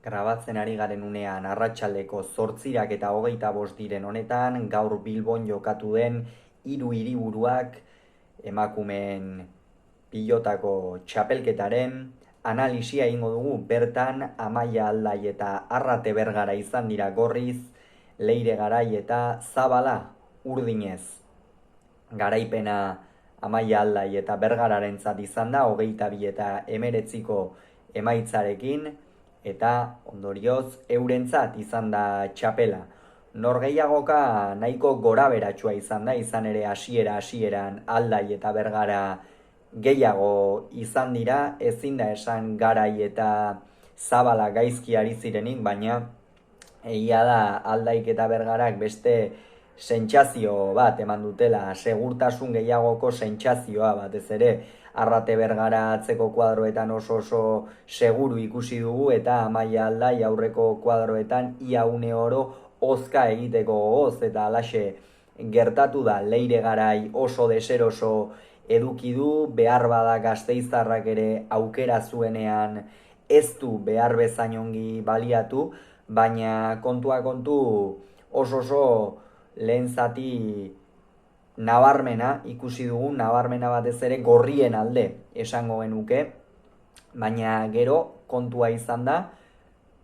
Grabatzen ari garen unean arratsaldeko 8 eta 25 diren honetan, gaur Bilbon jokatu den 3 hiriburuak emakumeen pilotako txapelketaren analisia egingo dugu. Bertan Amaia Aldai eta Arrate Bergara izan dira gorriz, Leire Garai eta Zabala urdinez. Garaipena Amaia Aldai eta Bergararentzat izan da 22 eta 19ko emaitzarekin, eta ondorioz eurentzat izan da txapela. Norgehiagoka nahiko goraberatsua izan da, izan ere hasieran Aldai eta Bergara gehiago izan dira, ezin da esan Garai eta Zabala gaizki ari zirenik, baina egia da Aldaik eta Bergarak beste sentsazio bat eman dutela, segurtasun gehiagoko sentsazioa batez ere. Arrate Bergara atzeko kuadroetan oso seguru ikusi dugu, eta Amaia Aldai aurreko kuadroetan ia une oro hozka egiteko gogoz, eta halaxe gertatu da. Leire Garai oso deseroso eduki du, behar bada gasteiztarrak ere aukera zuenean ez du behar bezain ongi baliatu, baina kontua kontu oso lehen zati nabarmena ikusi dugu, nabarmena batez ere gorrien alde esango genuke, baina gero kontua izan da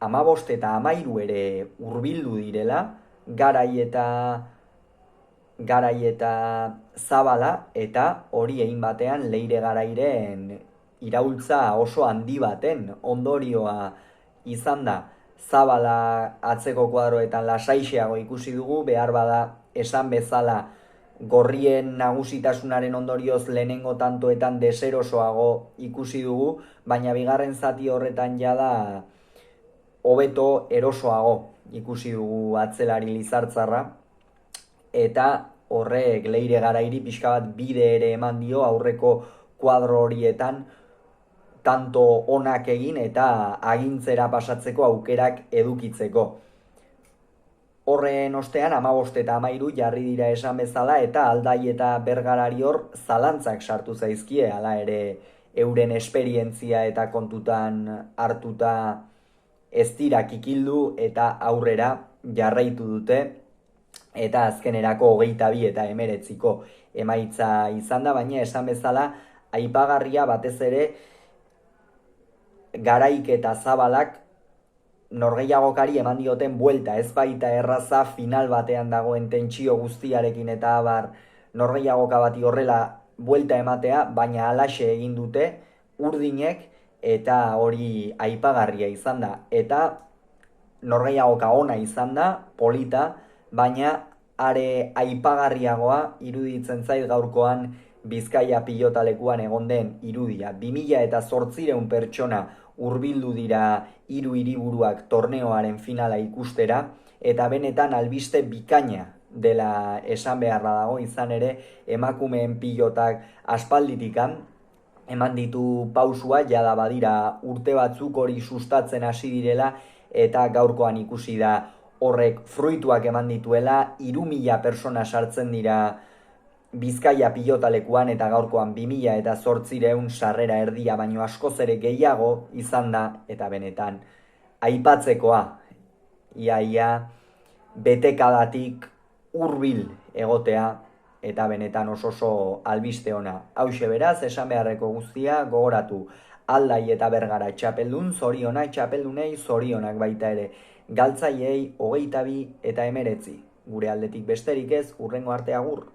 15 eta 13 ere hurbildu direla, Garai eta Zabala, eta hori egin batean Leire Garairen iraultza oso handi baten ondorioa izan da. Zabala atzeko kuadroetan lasaixeago ikusi dugu, behar bada esan bezala gorrien nagusitasunaren ondorioz lehenengo tantoetan deserosoago ikusi dugu, baina bigarren zati horretan jada hobeto erosoago ikusi dugu atzelari Lizartzarra, eta horrek Leire Garairi pixka bat bide ere eman dio aurreko kuadro horietan tanto onak egin eta agintzera pasatzeko aukerak edukitzeko. Horren ostean 15 eta 13 jarri dira esan bezala, eta Aldai eta Bergarari hor zalantzak sartu zaizkie, hala ere euren esperientzia eta kontutan hartuta ez dira kikildu eta aurrera jarraitu dute, eta azkenerako 22 eta 19ko emaitza izan da, baina esan bezala aipagarria batez ere Garaik eta Zabalak norgehiagokari eman dioten buelta, ez baita erraza final batean dagoen tentsio guztiarekin eta abar norgehiagoka bati horrela buelta ematea, baina halaxe egin dute urdinek, eta hori aipagarria izan da, eta norgehiagoka ona izan da, polita, baina are aipagarriagoa iruditzen zait gaurkoan Bizkaia pilotalekuan egon den irudia. 2800 pertsona hurbildu dira 3 hiriburuak torneoaren finala ikustera, eta benetan albiste bikaina dela esan beharra dago, izan ere emakumeen pilotak aspalditikan eman ditu pausua, jada badira urte batzuk hori sustatzen hasi direla, eta gaurkoan ikusi da horrek fruituak eman dituela. 3000 persona sartzen dira Bizkaia pilotalekuan, eta gaurkoan 2800 sarrera erdia baino askoz ere gehiago izan da, eta benetan aipatzekoa, ia betekadatik hurbil egotea, eta benetan oso albiste ona. Hauxe beraz, esan beharreko guztia gogoratu: Aldai eta Bergara txapeldun, zorionak txapeldunei, zorionak baita ere galtzaileei 22 eta 19. Gure aldetik besterik ez, hurrengo arte, agur.